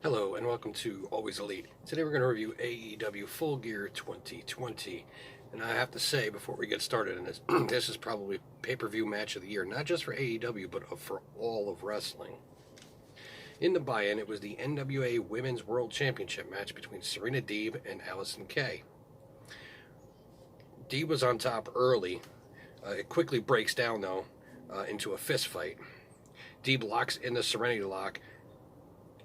Hello and welcome to Always Elite. Today we're going to review AEW Full Gear 2020. And I have to say before we get started in this, this is probably pay-per-view match of the year, not just for AEW, but for all of wrestling. In the buy-in, it was the NWA Women's World Championship match between Serena Deeb and Allison Kay. Deeb was on top early. It quickly breaks down, though, into a fist fight. Deeb locks in the Serenity Lock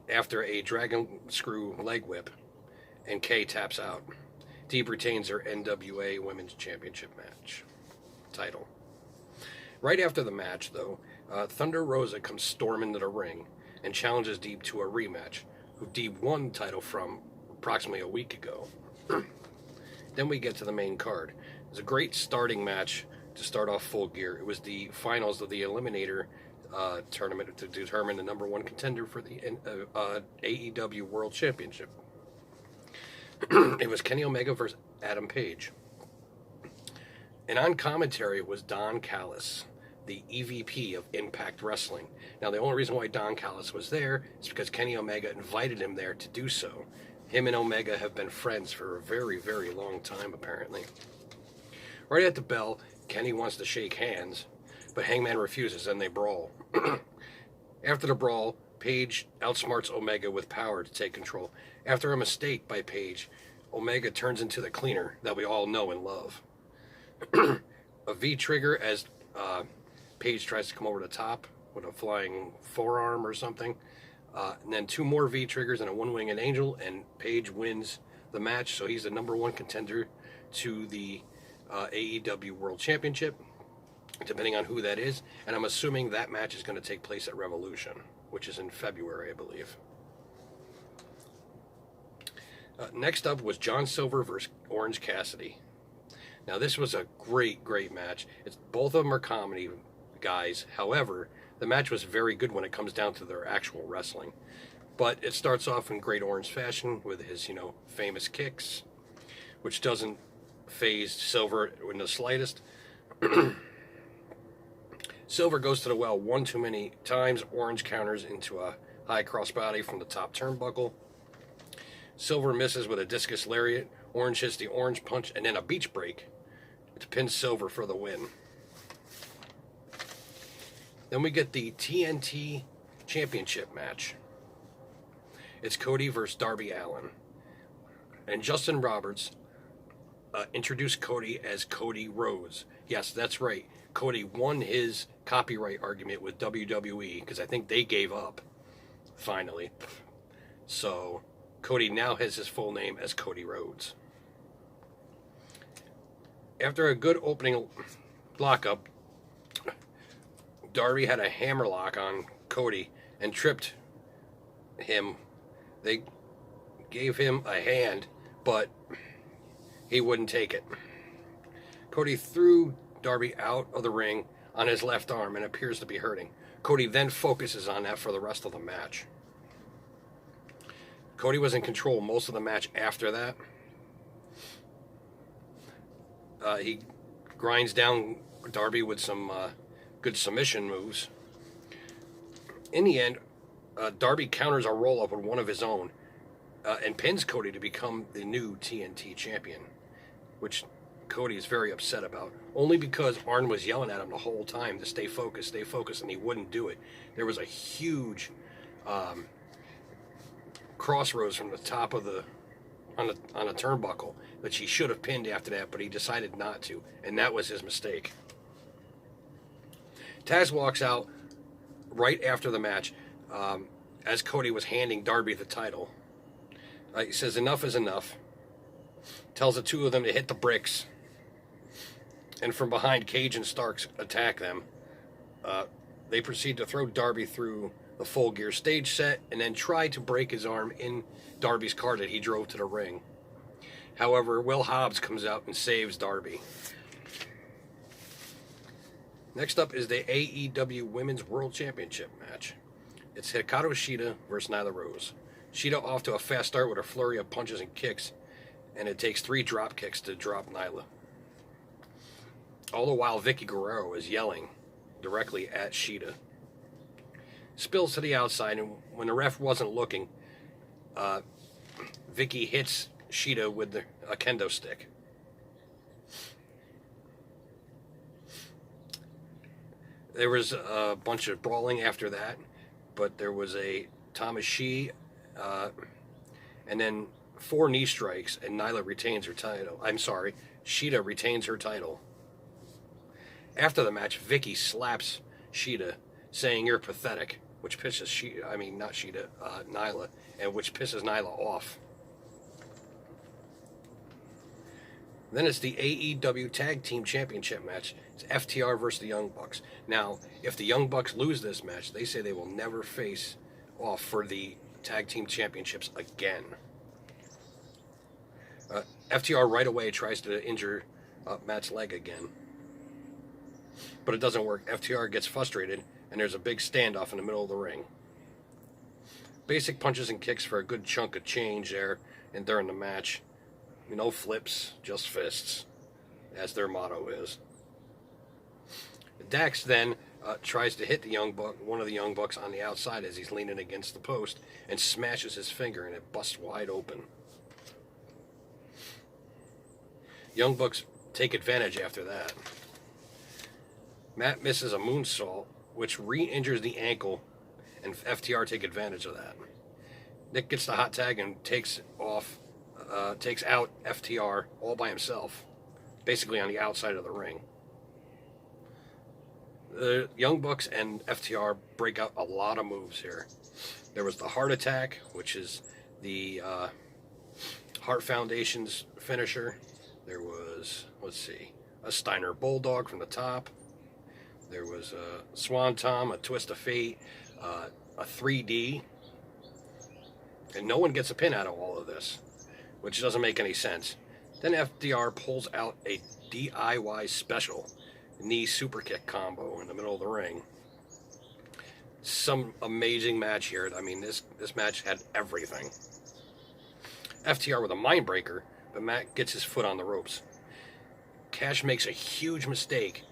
after a dragon screw leg whip, and Kay taps out. Deeb retains her NWA Women's Championship match title. Right after the match, though, Thunder Rosa comes storming to the ring and challenges Deeb to a rematch, who Deeb won the title from approximately a week ago. Then we get to the main card. It was a great starting match to start off Full Gear. It was the finals of the Eliminator tournament to determine the number one contender for the AEW World Championship. It was Kenny Omega versus Adam Page. And on commentary was Don Callis, the EVP of Impact Wrestling. Now, the only reason why Don Callis was there is because Kenny Omega invited him there to do so. Him and Omega have been friends for a very, very long time, apparently. Right at the bell, Kenny wants to shake hands, but Hangman refuses and they brawl. After the brawl, Page outsmarts Omega with power to take control. After a mistake by Page, Omega turns into the cleaner that we all know and love. A V-trigger as Page tries to come over the top with a flying forearm or something. And then two more V-triggers and a one-winged angel, and Page wins the match, so he's the number one contender to the AEW World Championship, depending on who that is. And I'm assuming that match is going to take place at Revolution, which is in February, I believe. Next up was John Silver versus Orange Cassidy. Now, this was a great, great match. Both of them are comedy guys. However, the match was very good when it comes down to their actual wrestling. But it starts off in great Orange fashion with his, famous kicks, which doesn't faze Silver in the slightest. Silver goes to the well one too many times. Orange counters into a high crossbody from the top turnbuckle. Silver misses with a discus lariat. Orange hits the orange punch and then a beach break to pin Silver for the win. Then we get the TNT Championship match. It's Cody versus Darby Allin. And Justin Roberts introduced Cody as Cody Rhodes. Yes, that's right. Cody won his copyright argument with WWE because I think they gave up, finally. So, Cody now has his full name as Cody Rhodes. After a good opening lockup, Darby had a hammerlock on Cody and tripped him. They gave him a hand, but he wouldn't take it. Cody threw Darby out of the ring on his left arm and appears to be hurting. Cody then focuses on that for the rest of the match. Cody was in control most of the match after that. He grinds down Darby with some good submission moves. In the end, Darby counters a roll-up with one of his own and pins Cody to become the new TNT champion, which Cody is very upset about, only because Arn was yelling at him the whole time to stay focused, and he wouldn't do it. There was a huge crossroads from the top of on a turnbuckle that he should have pinned after that, but he decided not to, and that was his mistake. Taz walks out right after the match as Cody was handing Darby the title. He says enough is enough, tells the two of them to hit the bricks, and from behind, Cage and Starks attack them. They proceed to throw Darby through the Full Gear stage set and then try to break his arm in Darby's car that he drove to the ring. However, Will Hobbs comes out and saves Darby. Next up is the AEW Women's World Championship match. It's Hikaru Shida versus Nyla Rose. Shida off to a fast start with a flurry of punches and kicks, and it takes 3 drop kicks to drop Nyla. All the while, Vicky Guerrero is yelling directly at Shida. Spills to the outside, and when the ref wasn't looking, Vicky hits Sheeta with a kendo stick. There was a bunch of brawling after that, but there was a Tamashii, and then 4 knee strikes, and Nyla retains her title. I'm sorry, Sheeta retains her title. After the match, Vicky slaps Sheeta, saying you're pathetic, which pisses Nyla, and which pisses Nyla off. Then it's the AEW Tag Team Championship match. It's FTR versus the Young Bucks. Now, if the Young Bucks lose this match, they say they will never face off for the Tag Team Championships again. FTR right away tries to injure Matt's leg again. But it doesn't work. FTR gets frustrated, and there's a big standoff in the middle of the ring. Basic punches and kicks for a good chunk of change there and during the match. No flips, just fists, as their motto is. Dax then tries to hit one of the Young Bucks on the outside as he's leaning against the post and smashes his finger and it busts wide open. Young Bucks take advantage after that. Matt misses a moonsault, which re-injures the ankle, and FTR take advantage of that. Nick gets the hot tag and takes out FTR all by himself, basically on the outside of the ring. The Young Bucks and FTR break out a lot of moves here. There was the Heart Attack, which is the Hart Foundation's finisher. There was, a Steiner Bulldog from the top. There was a Swan Tom, a Twist of Fate, a 3D. And no one gets a pin out of all of this, which doesn't make any sense. Then FDR pulls out a DIY special knee super kick combo in the middle of the ring. Some amazing match here. I mean, this match had everything. FTR with a mindbreaker, but Matt gets his foot on the ropes. Cash makes a huge mistake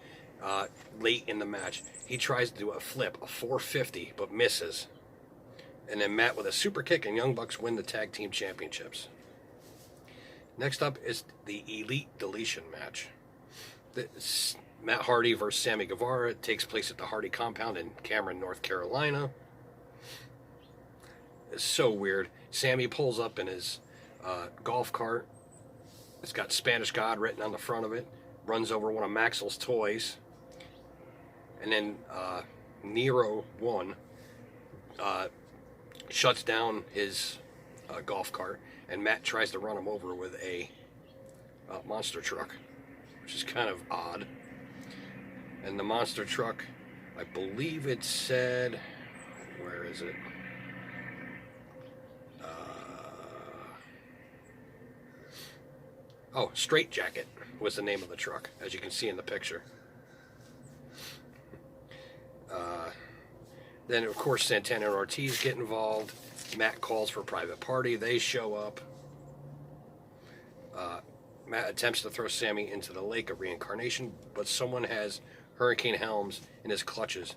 late in the match. He tries to do a flip, a 450, but misses. And then Matt with a super kick, and Young Bucks win the Tag Team Championships. Next up is the Elite Deletion match. This Matt Hardy versus Sammy Guevara. It takes place at the Hardy compound in Cameron, North Carolina. It's so weird. Sammy pulls up in his golf cart. It's got Spanish God written on the front of it. Runs over one of Maxwell's toys. And then Nero 1 shuts down his golf cart. And Matt tries to run him over with a monster truck, which is kind of odd. And the monster truck, I believe it said, where is it? Straight Jacket was the name of the truck, as you can see in the picture. Then, of course, Santana and Ortiz get involved. Matt calls for a private party. They show up. Matt attempts to throw Sammy into the lake of reincarnation, but someone has Hurricane Helms in his clutches.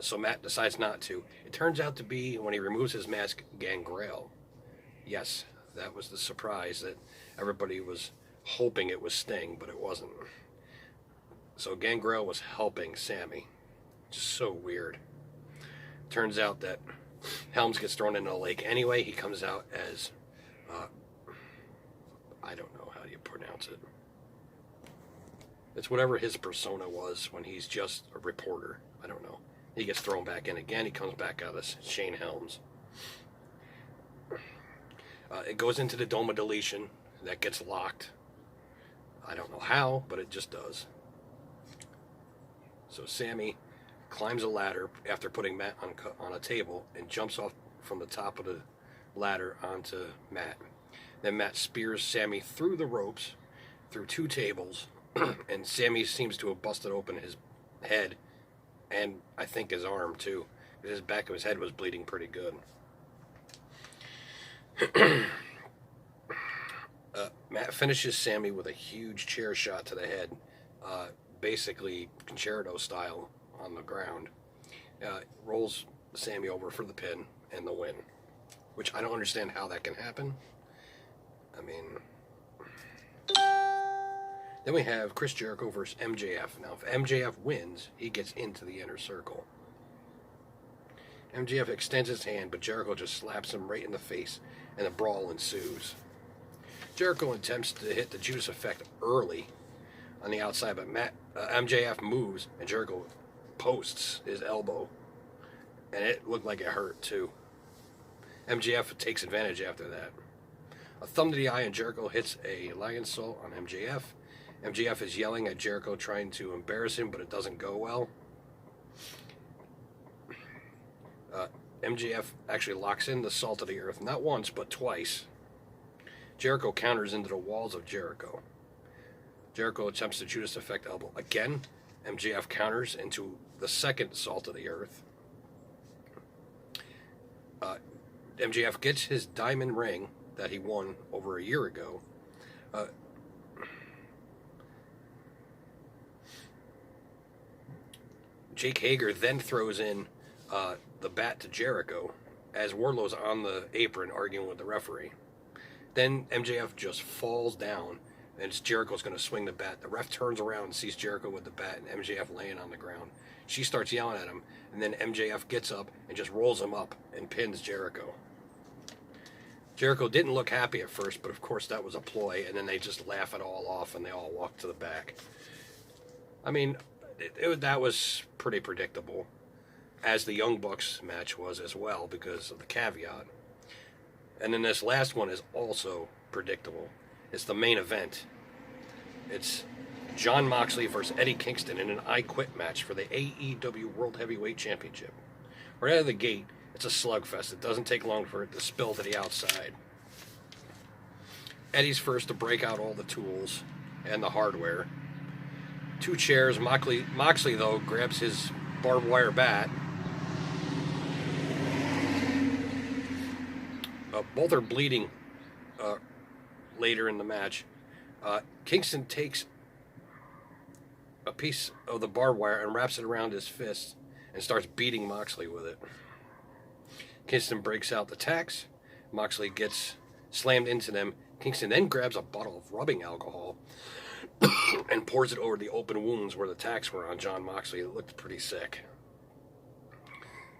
So Matt decides not to. It turns out to be, when he removes his mask, Gangrel. Yes, that was the surprise that everybody was hoping it was Sting, but it wasn't. So Gangrel was helping Sammy. Just so weird. Turns out that Helms gets thrown into the lake anyway. He comes out as, I don't know how you pronounce it. It's whatever his persona was when he's just a reporter. I don't know. He gets thrown back in again. He comes back out as Shane Helms. It goes into the Dome of Deletion. That gets locked. I don't know how, but it just does. So Sammy climbs a ladder after putting Matt on a table and jumps off from the top of the ladder onto Matt. Then Matt spears Sammy through the ropes, through 2 tables, and Sammy seems to have busted open his head and I think his arm too. His back of his head was bleeding pretty good. Matt finishes Sammy with a huge chair shot to the head, basically concerto style on the ground. Rolls Sammy over for the pin and the win. which I don't understand how that can happen. I mean, then we have Chris Jericho versus MJF. Now, if MJF wins, he gets into the inner circle. MJF extends his hand, but Jericho just slaps him right in the face, and a brawl ensues. Jericho attempts to hit the Judas effect early on the outside, but MJF moves, and Jericho posts his elbow, and it looked like it hurt too. MJF takes advantage after that. A thumb to the eye, and Jericho hits a lion salt on MJF. MJF is yelling at Jericho, trying to embarrass him, but it doesn't go well. MJF actually locks in the salt of the earth, not once, but twice. Jericho counters into the walls of Jericho. Jericho attempts the Judas effect elbow again. MJF counters into the second salt of the earth. MJF gets his diamond ring that he won over a year ago. Jake Hager then throws in the bat to Jericho as Wardlow's on the apron arguing with the referee. Then MJF just falls down, and Jericho's going to swing the bat. The ref turns around and sees Jericho with the bat and MJF laying on the ground. She starts yelling at him, and then MJF gets up and just rolls him up and pins Jericho. Jericho didn't look happy at first, but of course that was a ploy, and then they just laugh it all off and they all walk to the back. I mean, that was pretty predictable, as the Young Bucks match was as well, because of the caveat. And then this last one is also predictable. It's the main event. It's Jon Moxley versus Eddie Kingston in an I Quit match for the AEW World Heavyweight Championship. Right out of the gate, it's a slugfest. It doesn't take long for it to spill to the outside. Eddie's first to break out all the tools and the hardware. 2 chairs. Moxley, though, grabs his barbed wire bat. Both are bleeding later in the match. Kingston takes a piece of the barbed wire and wraps it around his fist and starts beating Moxley with it. Kingston breaks out the tacks. Moxley gets slammed into them. Kingston then grabs a bottle of rubbing alcohol and pours it over the open wounds where the tacks were on Jon Moxley. It looked pretty sick.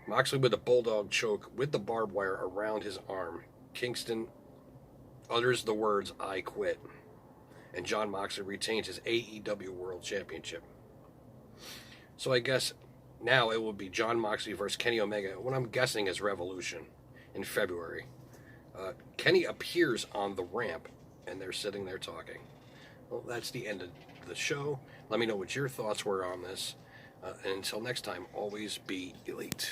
Moxley with a bulldog choke with the barbed wire around his arm. Kingston utters the words, "I quit." And Jon Moxley retains his AEW World Championship. So I guess now it will be Jon Moxley versus Kenny Omega, what I'm guessing is Revolution in February. Kenny appears on the ramp, and they're sitting there talking. Well, that's the end of the show. Let me know what your thoughts were on this. And until next time, always be elite.